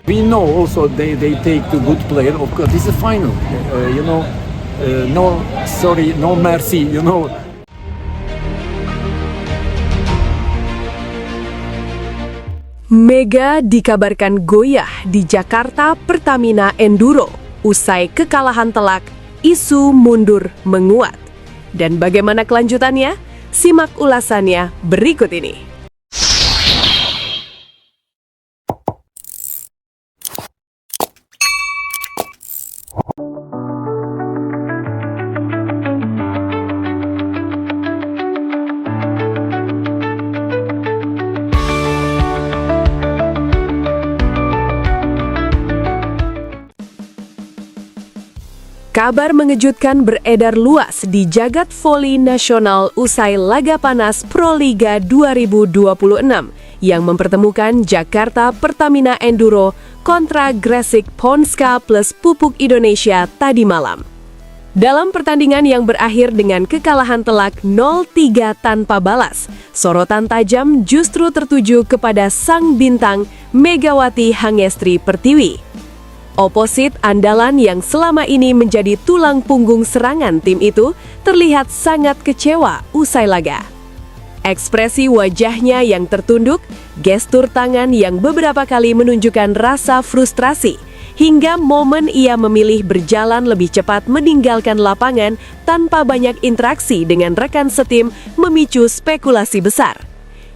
We know also they take the good player. Of course, this is final. No sorry, no mercy. Mega dikabarkan goyah di Jakarta Pertamina Enduro. Usai kekalahan telak, isu mundur menguat. Dan bagaimana kelanjutannya? Simak ulasannya berikut ini. Kabar mengejutkan beredar luas di jagat voli nasional usai laga panas Proliga 2026 yang mempertemukan Jakarta Pertamina Enduro kontra Gresik Ponska plus Pupuk Indonesia tadi malam. Dalam pertandingan yang berakhir dengan kekalahan telak 0-3 tanpa balas, sorotan tajam justru tertuju kepada sang bintang Megawati Hangestri Pertiwi. Oposit andalan yang selama ini menjadi tulang punggung serangan tim itu terlihat sangat kecewa usai laga. Ekspresi wajahnya yang tertunduk, gestur tangan yang beberapa kali menunjukkan rasa frustrasi, hingga momen ia memilih berjalan lebih cepat meninggalkan lapangan tanpa banyak interaksi dengan rekan setim memicu spekulasi besar.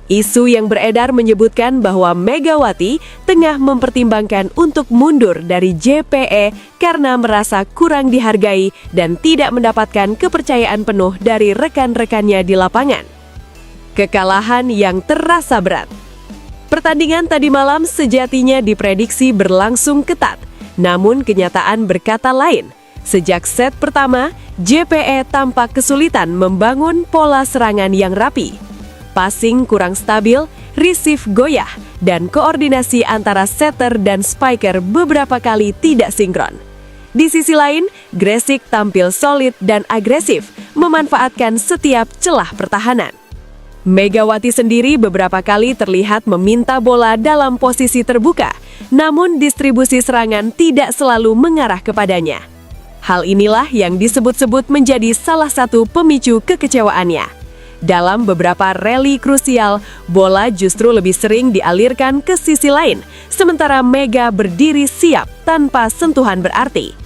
Isu yang beredar menyebutkan bahwa Megawati tengah mempertimbangkan untuk mundur dari JPE karena merasa kurang dihargai dan tidak mendapatkan kepercayaan penuh dari rekan-rekannya di lapangan. Kekalahan yang terasa berat. Pertandingan tadi malam sejatinya diprediksi berlangsung ketat, namun kenyataan berkata lain. Sejak set pertama, JPE tampak kesulitan membangun pola serangan yang rapi. Passing kurang stabil, receive goyah, dan koordinasi antara setter dan spiker beberapa kali tidak sinkron. Di sisi lain, Gresik tampil solid dan agresif, memanfaatkan setiap celah pertahanan. Megawati sendiri beberapa kali terlihat meminta bola dalam posisi terbuka, namun distribusi serangan tidak selalu mengarah kepadanya. Hal inilah yang disebut-sebut menjadi salah satu pemicu kekecewaannya. Dalam beberapa rally krusial, bola justru lebih sering dialirkan ke sisi lain, sementara Mega berdiri siap tanpa sentuhan berarti.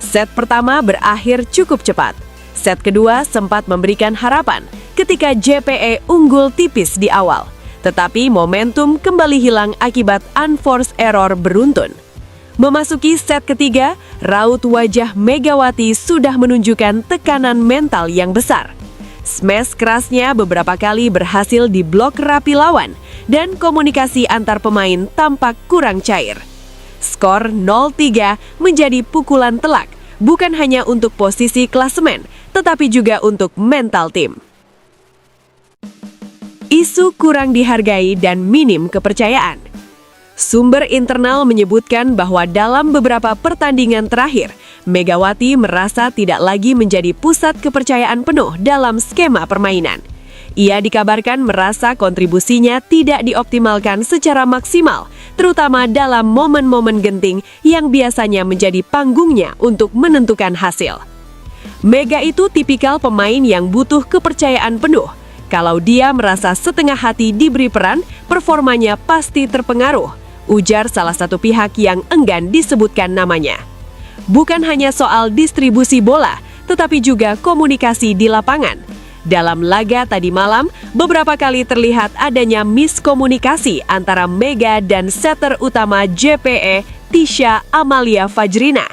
Set pertama berakhir cukup cepat. Set kedua sempat memberikan harapan ketika JPE unggul tipis di awal, tetapi momentum kembali hilang akibat unforced error beruntun. Memasuki set ketiga, raut wajah Megawati sudah menunjukkan tekanan mental yang besar. Smash kerasnya beberapa kali berhasil diblok rapi lawan dan komunikasi antar pemain tampak kurang cair. Skor 0-3 menjadi pukulan telak, bukan hanya untuk posisi klasemen, tetapi juga untuk mental tim. Isu kurang dihargai dan minim kepercayaan. Sumber internal menyebutkan bahwa dalam beberapa pertandingan terakhir, Megawati merasa tidak lagi menjadi pusat kepercayaan penuh dalam skema permainan. Ia dikabarkan merasa kontribusinya tidak dioptimalkan secara maksimal, terutama dalam momen-momen genting yang biasanya menjadi panggungnya untuk menentukan hasil. Mega itu tipikal pemain yang butuh kepercayaan penuh. Kalau dia merasa setengah hati diberi peran, performanya pasti terpengaruh, ujar salah satu pihak yang enggan disebutkan namanya. Bukan hanya soal distribusi bola, tetapi juga komunikasi di lapangan. Dalam laga tadi malam, beberapa kali terlihat adanya miskomunikasi antara Mega dan setter utama JPE, Tisha Amalia Fajrina.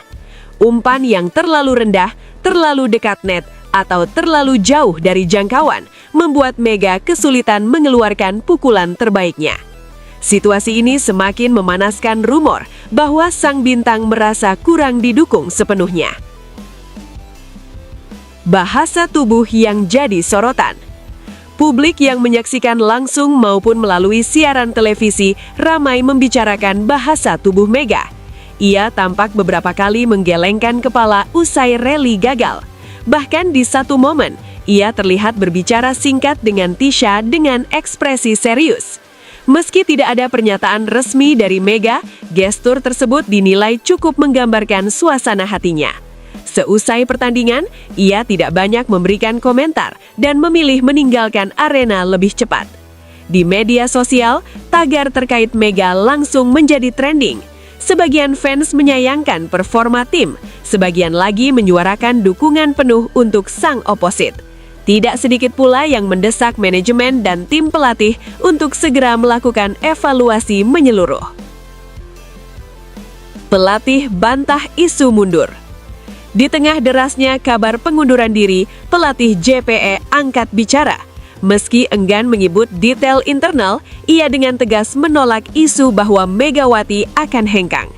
Umpan yang terlalu rendah, terlalu dekat net, atau terlalu jauh dari jangkauan membuat Mega kesulitan mengeluarkan pukulan terbaiknya. Situasi ini semakin memanaskan rumor bahwa sang bintang merasa kurang didukung sepenuhnya. Bahasa tubuh yang jadi sorotan. Publik yang menyaksikan langsung maupun melalui siaran televisi ramai membicarakan bahasa tubuh Mega. Ia tampak beberapa kali menggelengkan kepala usai rally gagal. Bahkan di satu momen, ia terlihat berbicara singkat dengan Tisha dengan ekspresi serius. Meski tidak ada pernyataan resmi dari Mega, gestur tersebut dinilai cukup menggambarkan suasana hatinya. Seusai pertandingan, ia tidak banyak memberikan komentar dan memilih meninggalkan arena lebih cepat. Di media sosial, tagar terkait Mega langsung menjadi trending. Sebagian fans menyayangkan performa tim, sebagian lagi menyuarakan dukungan penuh untuk sang oposit. Tidak sedikit pula yang mendesak manajemen dan tim pelatih untuk segera melakukan evaluasi menyeluruh. Pelatih bantah isu mundur. Di tengah derasnya kabar pengunduran diri, pelatih JPE angkat bicara. Meski enggan menyebut detail internal, ia dengan tegas menolak isu bahwa Megawati akan hengkang.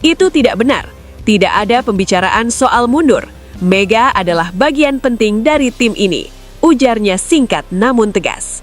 Itu tidak benar. Tidak ada pembicaraan soal mundur. Mega adalah bagian penting dari tim ini, ujarnya singkat namun tegas.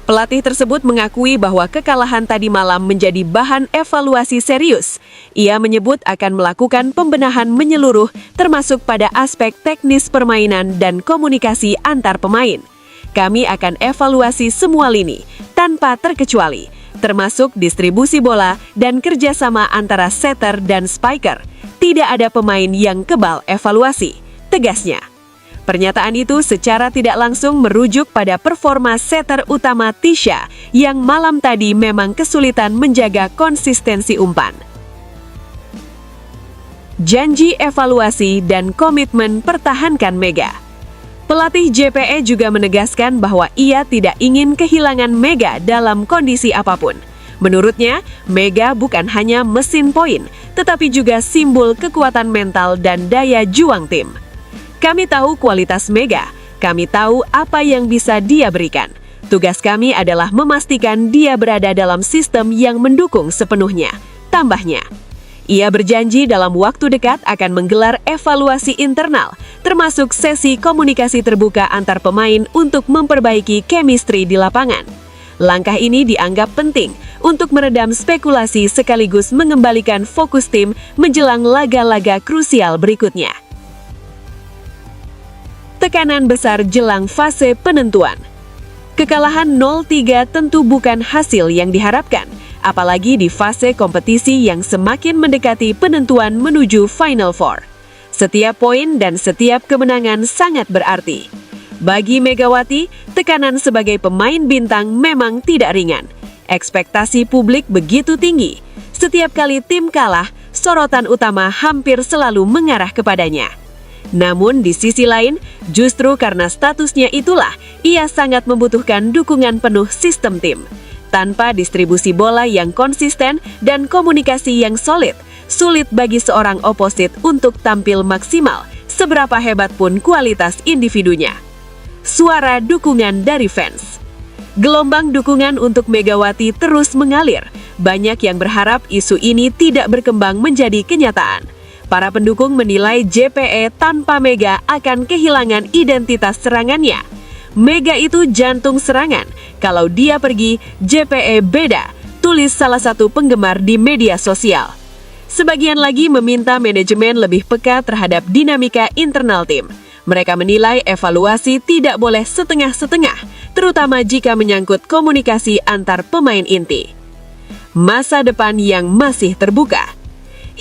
Pelatih tersebut mengakui bahwa kekalahan tadi malam menjadi bahan evaluasi serius. Ia menyebut akan melakukan pembenahan menyeluruh termasuk pada aspek teknis permainan dan komunikasi antar pemain. Kami akan evaluasi semua lini, tanpa terkecuali, termasuk distribusi bola dan kerjasama antara setter dan spiker. Tidak ada pemain yang kebal evaluasi, tegasnya. Pernyataan itu secara tidak langsung merujuk pada performa setter utama Tisha yang malam tadi memang kesulitan menjaga konsistensi umpan. Janji evaluasi dan komitmen pertahankan Mega. Pelatih JPE juga menegaskan bahwa ia tidak ingin kehilangan Mega dalam kondisi apapun. Menurutnya, Mega bukan hanya mesin poin, tetapi juga simbol kekuatan mental dan daya juang tim. Kami tahu kualitas Mega, kami tahu apa yang bisa dia berikan. Tugas kami adalah memastikan dia berada dalam sistem yang mendukung sepenuhnya, tambahnya. Ia berjanji dalam waktu dekat akan menggelar evaluasi internal, termasuk sesi komunikasi terbuka antar pemain untuk memperbaiki chemistry di lapangan. Langkah ini dianggap penting untuk meredam spekulasi sekaligus mengembalikan fokus tim menjelang laga-laga krusial berikutnya. Tekanan besar jelang fase penentuan. Kekalahan 0-3 tentu bukan hasil yang diharapkan, apalagi di fase kompetisi yang semakin mendekati penentuan menuju Final Four. Setiap poin dan setiap kemenangan sangat berarti. Bagi Megawati, tekanan sebagai pemain bintang memang tidak ringan. Ekspektasi publik begitu tinggi. Setiap kali tim kalah, sorotan utama hampir selalu mengarah kepadanya. Namun di sisi lain, justru karena statusnya itulah, ia sangat membutuhkan dukungan penuh sistem tim. Tanpa distribusi bola yang konsisten dan komunikasi yang solid, sulit bagi seorang oposit untuk tampil maksimal, seberapa hebat pun kualitas individunya. Suara dukungan dari fans. Gelombang dukungan untuk Megawati terus mengalir. Banyak yang berharap isu ini tidak berkembang menjadi kenyataan. Para pendukung menilai JPE tanpa Mega akan kehilangan identitas serangannya. Mega itu jantung serangan. Kalau dia pergi, JPE beda, tulis salah satu penggemar di media sosial. Sebagian lagi meminta manajemen lebih peka terhadap dinamika internal tim. Mereka menilai evaluasi tidak boleh setengah-setengah, terutama jika menyangkut komunikasi antar pemain inti. Masa depan yang masih terbuka.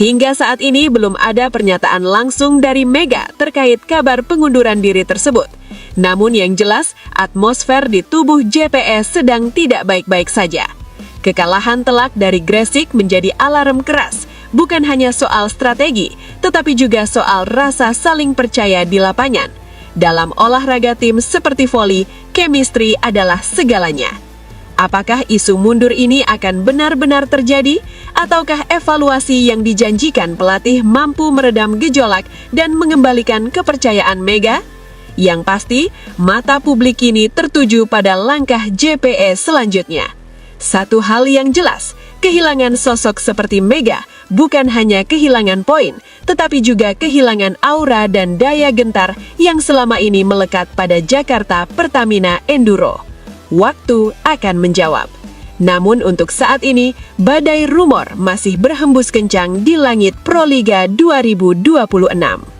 Hingga saat ini belum ada pernyataan langsung dari Mega terkait kabar pengunduran diri tersebut. Namun yang jelas, atmosfer di tubuh JPE sedang tidak baik-baik saja. Kekalahan telak dari Gresik menjadi alarm keras, bukan hanya soal strategi, tetapi juga soal rasa saling percaya di lapangan. Dalam olahraga tim seperti voli, chemistry adalah segalanya. Apakah isu mundur ini akan benar-benar terjadi? Ataukah evaluasi yang dijanjikan pelatih mampu meredam gejolak dan mengembalikan kepercayaan Mega? Yang pasti, mata publik kini tertuju pada langkah JPE selanjutnya. Satu hal yang jelas, kehilangan sosok seperti Mega bukan hanya kehilangan poin, tetapi juga kehilangan aura dan daya gentar yang selama ini melekat pada Jakarta Pertamina Enduro. Waktu akan menjawab. Namun untuk saat ini, badai rumor masih berhembus kencang di langit Proliga 2026.